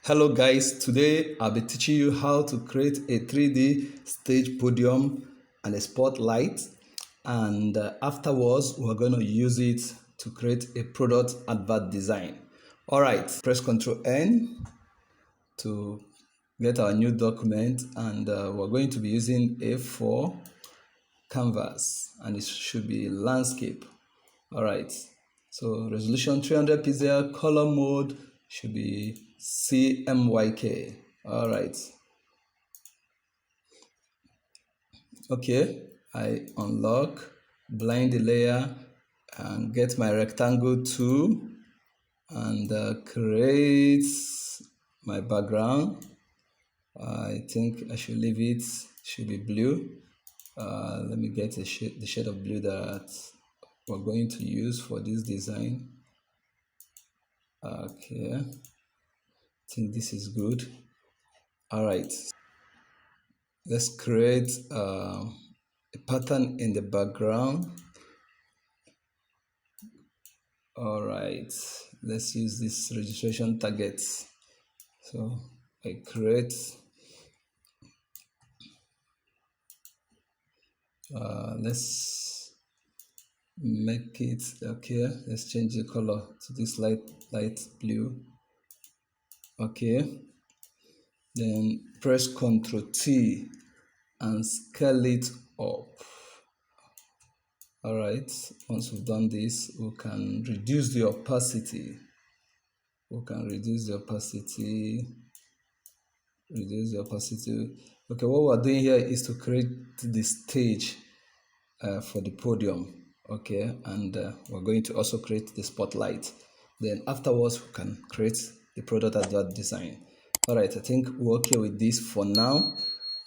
Hello guys, today I'll be teaching you how to create a 3D stage podium and a spotlight, and afterwards we're going to use it to create a product advert design. Alright, press Ctrl N to get our new document, and we're going to be using A4 canvas, and it should be landscape. Alright, so resolution 300 pixel, color mode should be CMYK. Alright, okay, I unlock, blind the layer, and get my rectangle tool and create my background. I think I should leave it, should be blue. Let me get the shade of blue that we're going to use for this design. Okay, I think this is good. All right, let's create a pattern in the background. All right, let's use this registration target. So I create let's make it okay. Let's change the color to this light blue. Okay, then press Ctrl T and scale it up. All right, once we've done this, we can reduce the opacity. Reduce the opacity. Okay, what we're doing here is to create the stage for the podium. Okay, and we're going to also create the spotlight. Then afterwards, we can create the product advert design. All right, I think we're okay with this for now.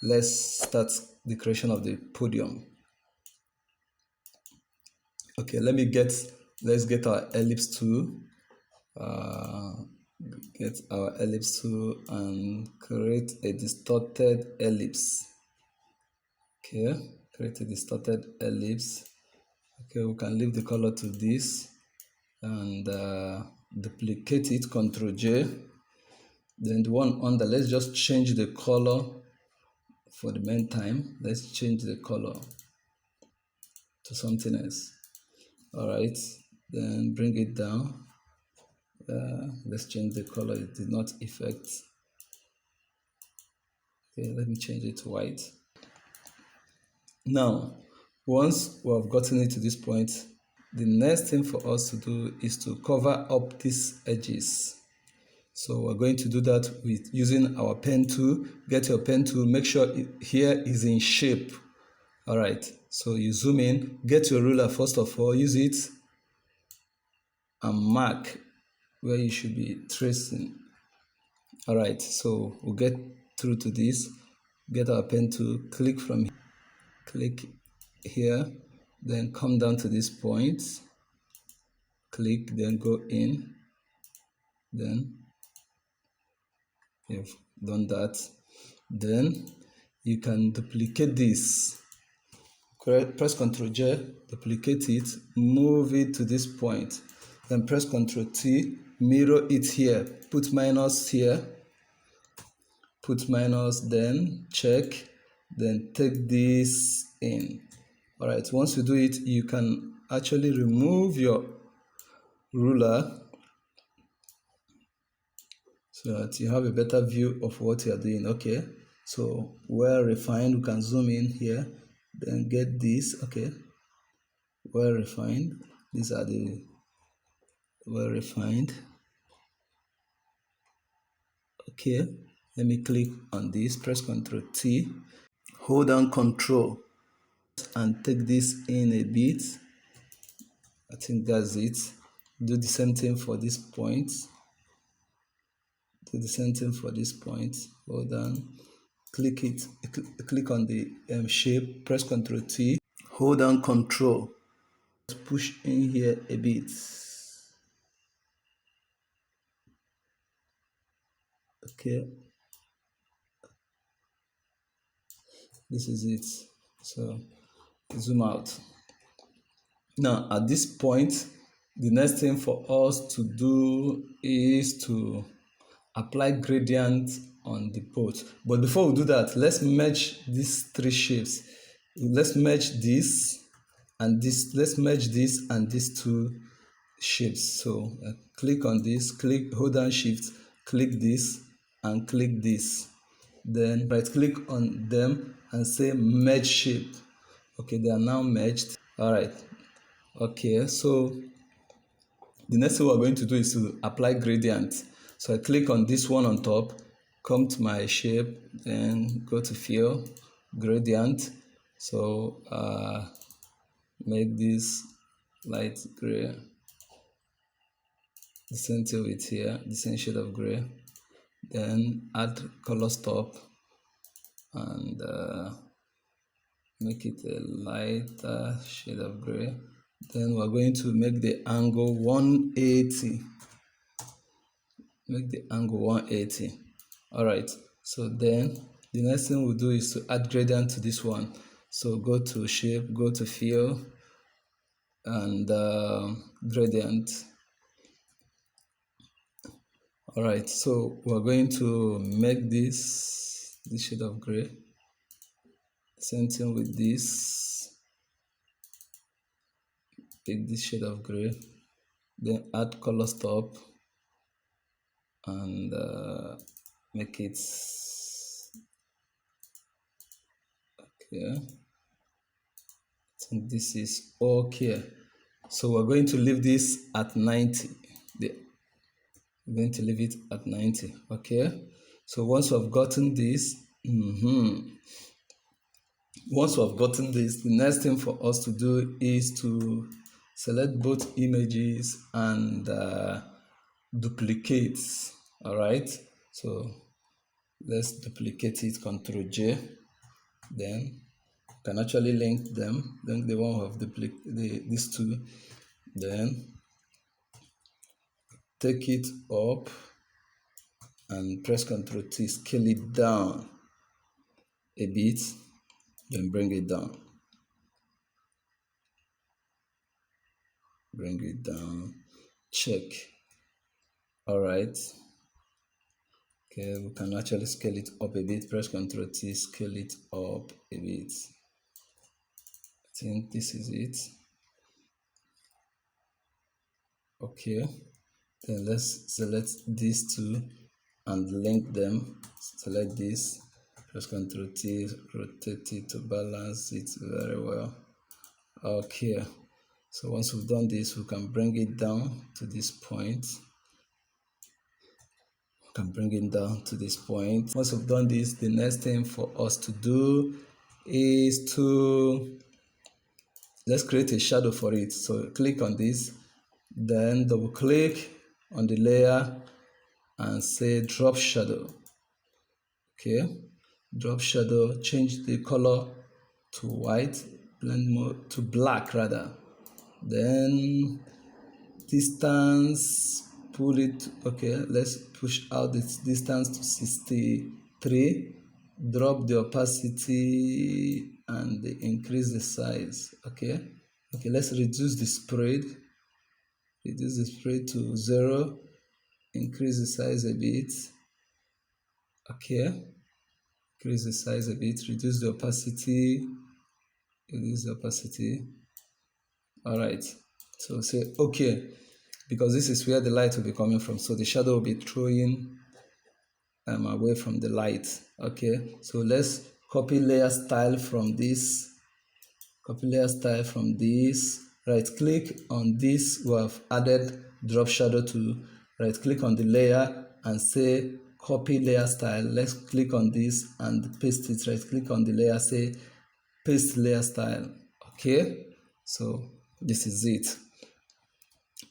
Let's start the creation of the podium. Okay, let's get our ellipse tool. Get our ellipse tool and create a distorted ellipse. Okay, create a distorted ellipse. Okay, we can leave the color to this and duplicate it, Ctrl J. Then the one under, let's just change the color for the meantime. Let's change the color to something else. All right, then bring it down. Let's change the color. It did not affect. Okay, let me change it to white. Now, once we have gotten it to this point, the next thing for us to do is to cover up these edges. So we're going to do that with using our pen tool. Get your pen tool, make sure here is in shape. All right, so you zoom in, get your ruler first of all, use it and mark where you should be tracing. All right, so we'll get through to this. Get our pen tool, click from here, click here, then come down to this point, click, then go in, then you've done that. Then you can duplicate this. Press Ctrl J, duplicate it, move it to this point, then press Ctrl T, mirror it here, put minus here, put minus, then check, then take this in. All right, once you do it, you can actually remove your ruler so that you have a better view of what you are doing. Okay, so well refined, we can zoom in here, then get this. Okay, well refined, these are the well refined. Okay, let me click on this, press Ctrl T, hold down Ctrl and take this in a bit. I think that's it. Do the same thing for this point. Do the same thing for this point. Hold on, click it, click on the shape, press Ctrl T, hold down Ctrl, push in here a bit. Okay, this is it. So zoom out. Now at this point, the next thing for us to do is to apply gradient on the both. But before we do that, let's merge these three shapes. Let's merge this and this. Let's merge this and these two shapes. So click on this, hold down shift, click this and click this. Then right click on them and say merge shape. Okay, they are now merged. All right. Okay, so the next thing we're going to do is to apply gradient. So I click on this one on top, come to my shape, then go to fill, gradient. So make this light gray, the same thing with here, the same shade of gray. Then add color stop and make it a lighter shade of gray. Then we're going to make the angle 180. Make the angle 180. All right. So then the next thing we'll do is to add gradient to this one. So go to shape, go to fill, and gradient. All right. So we're going to make this shade of gray. Same thing with this. Pick this shade of gray. Then add color stop and make it okay. I think this is okay. So we're going to leave this at 90. We're going to leave it at 90. Okay. So once we've gotten this, once we've gotten this, the next thing for us to do is to select both images and duplicate. All right. So let's duplicate it, Ctrl J. Then you can actually link them, link the one who have these two. Then take it up and press Ctrl T, scale it down a bit, then bring it down. Bring it down, check. All right. Okay, we can actually scale it up a bit. Press Ctrl T, scale it up a bit. I think this is it. Okay, then let's select these two and link them. Select this, press Ctrl T, rotate it to balance it very well. Okay, so once we've done this, we can bring it down to this point. Can bring it down to this point. Once we've done this, the next thing for us to do is to let's create a shadow for it. So click on this, then double click on the layer and say drop shadow. Okay, drop shadow, change the color to white, blend mode to black rather. Then distance, pull it. Okay, let's push out this distance to 63. Drop the opacity and increase the size. Okay, let's reduce the spread. Reduce the spread to 0. Increase the size a bit. Okay, increase the size a bit. Reduce the opacity. Reduce the opacity. All right. So say okay, because this is where the light will be coming from. So the shadow will be throwing away from the light. Okay, so let's copy layer style from this. Copy layer style from this. Right click on this. We have added drop shadow to. Right click on the layer and say copy layer style. Let's click on this and paste it. Right click on the layer, say paste layer style. Okay, so this is it.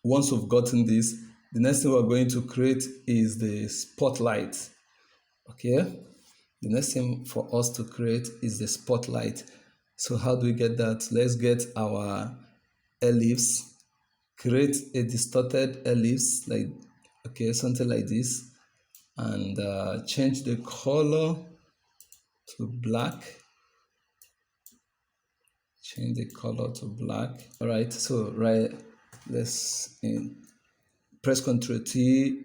Once we've gotten this, the next thing we're going to create is the spotlight. Okay, the next thing for us to create is the spotlight. So how do we get that? Let's get our ellipse, create a distorted ellipse, like okay, something like this, and change the color to black. Change the color to black. All right, so let's press Ctrl T,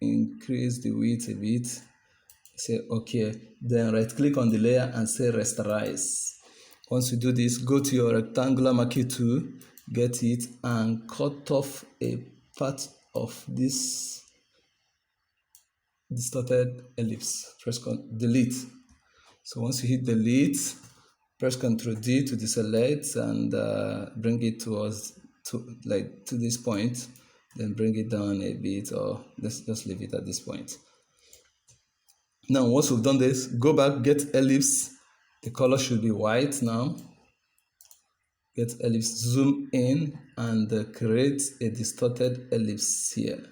increase the width a bit. Say okay, then right click on the layer and say rasterize. Once you do this, go to your rectangular marquee tool, get it, and cut off a part of this distorted ellipse. Press delete. So once you hit delete, press Ctrl D to deselect and bring it towards to this point. Then bring it down a bit, or let's just leave it at this point. Now, once we've done this, go back, get ellipse. The color should be white now. Get ellipse, zoom in, and create a distorted ellipse here.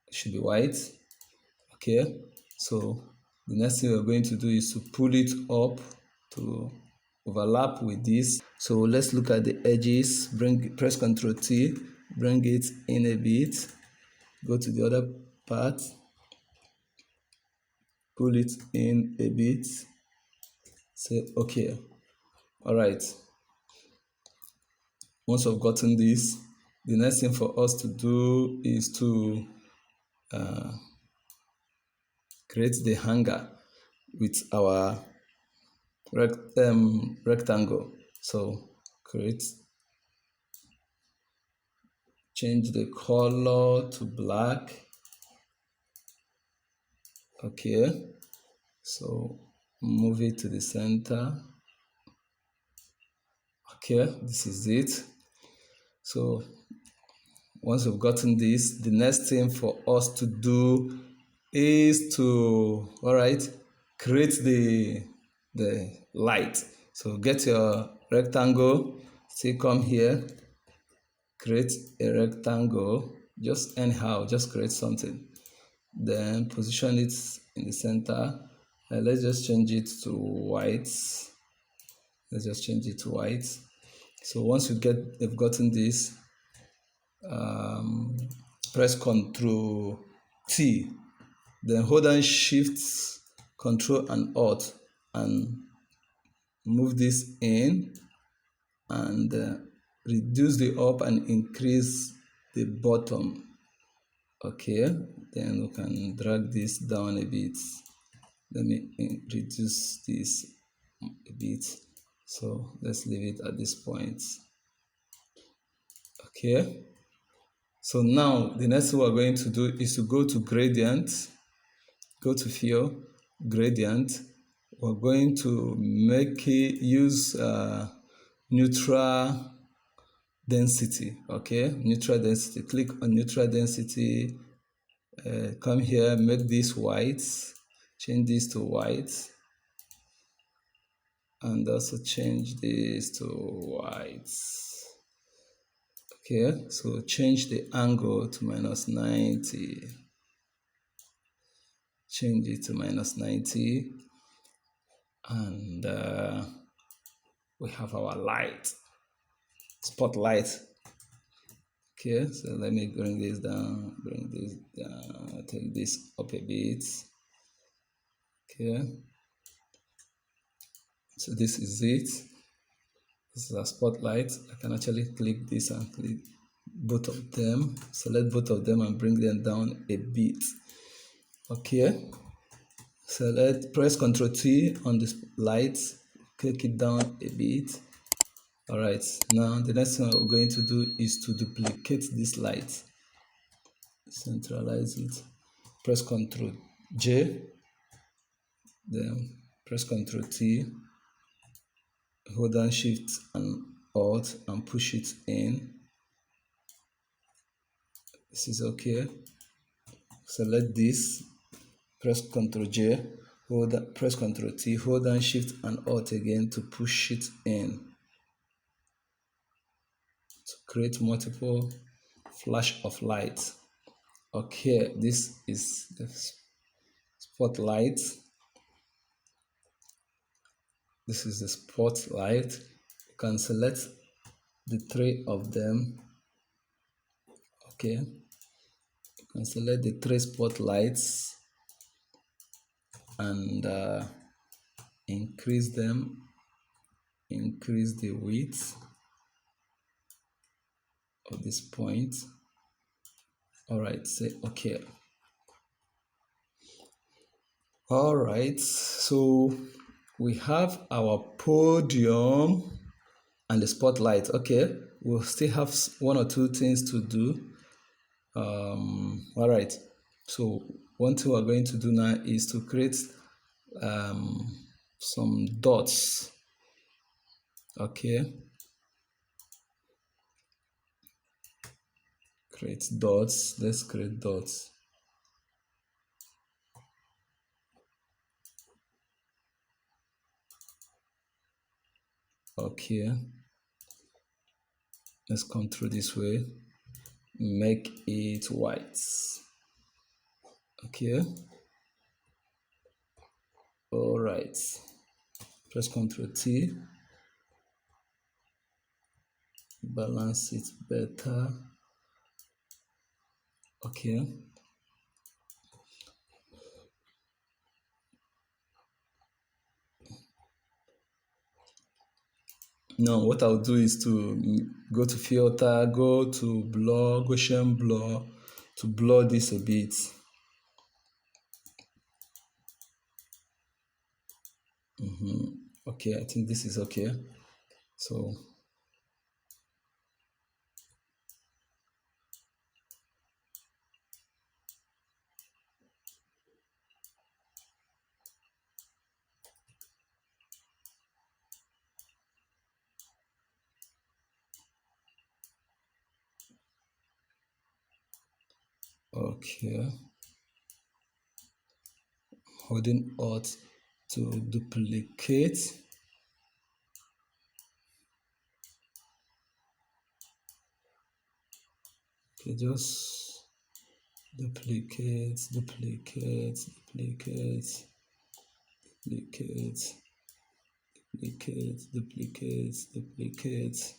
It should be white. Okay, so the next thing we're going to do is to pull it up to overlap with this. So let's look at the edges. Press Ctrl T, bring it in a bit. Go to the other part, pull it in a bit. Say okay. All right. Once we've gotten this, the next thing for us to do is to create the hanger with our rectangle. So change the color to black. Okay, so move it to the center. Okay, this is it. So once we've gotten this, the next thing for us to do is to create the light. So get your rectangle, still come here, create a rectangle, just anyhow, just create something, then position it in the center. Let's just change it to white. Let's just change it to white. So once you've gotten this, press Ctrl T, then hold down Shift, Ctrl and Alt, and move this in, and reduce the up and increase the bottom. Okay, then we can drag this down a bit. Let me reduce this a bit. So let's leave it at this point. Okay, so now the next thing we're going to do is to go to gradient, go to fill, gradient. We're going to use neutral density. Okay, neutral density. Click on neutral density. Come here, make this white, change this to white, and also change this to white. Okay, so change the angle to -90. Change it to -90, and we have our light, spotlight. Okay, so let me bring this down, take this up a bit. Okay, so this is it. This is a spotlight. I can actually click this and click both of them, select both of them and bring them down a bit. Okay, press Ctrl T on this light, click it down a bit. All right, now the next thing we're going to do is to duplicate this light, centralize it, press Ctrl J, then press Ctrl T, hold down Shift and Alt and push it in. This is okay. Select this, press Ctrl J, press Ctrl T, hold down Shift and Alt again to push it in, to create multiple flash of light. Okay, this is the spotlight. This is the spotlight. You can select the three of them. Okay, you can select the three spotlights and increase them, increase the width of this point. All right, say okay. All right, so we have our podium and the spotlight. Okay, we'll still have one or two things to do. All right, so one thing we're going to do now is to create some dots. Okay, create dots. Let's create dots. Okay, let's come through this way. Make it white. Okay, all right. Press Ctrl T. Balance it better. Okay. Now what I'll do is to go to filter, go to blur, Gaussian blur, to blur this a bit. Okay, I think this is okay. So okay, holding Alt to duplicate. Okay, just duplicate, duplicate, duplicate, duplicate, duplicate, duplicate, duplicate.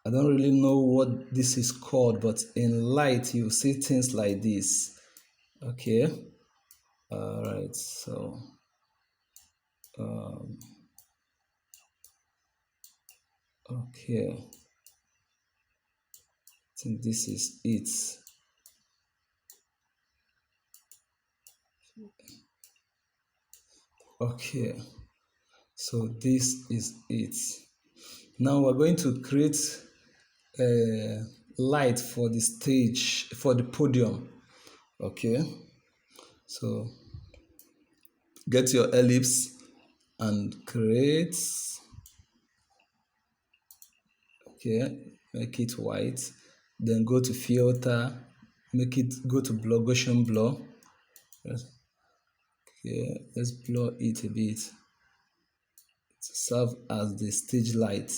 I don't really know what this is called, but in light you see things like this. Okay. All right. So okay. I think this is it. Okay. So this is it. Now we're going to create a light for the stage, for the podium. Okay. So get your ellipse and create. Okay, make it white. Then go to filter, make it go to blur, Gaussian blur. Okay, let's blur it a bit to serve as the stage light,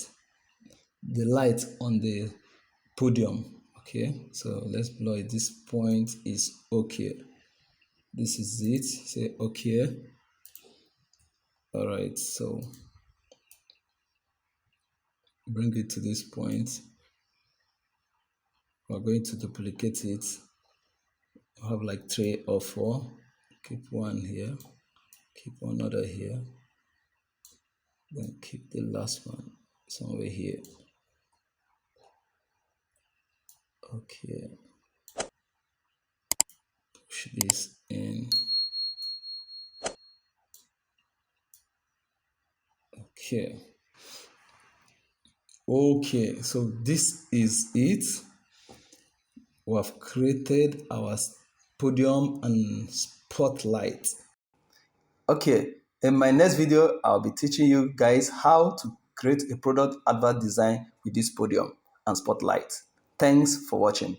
the light on the podium. Okay, so let's blur it. This point is okay. This is it. Say okay. All right, so bring it to this point. We're going to duplicate it. I have like 3 or 4. Keep one here. Keep another here. Then keep the last one somewhere here. Okay. Push this in. Okay. Okay, so this is it. We have created our podium and spotlight. Okay, in my next video, I'll be teaching you guys how to create a product advert design with this podium and spotlight. Thanks for watching.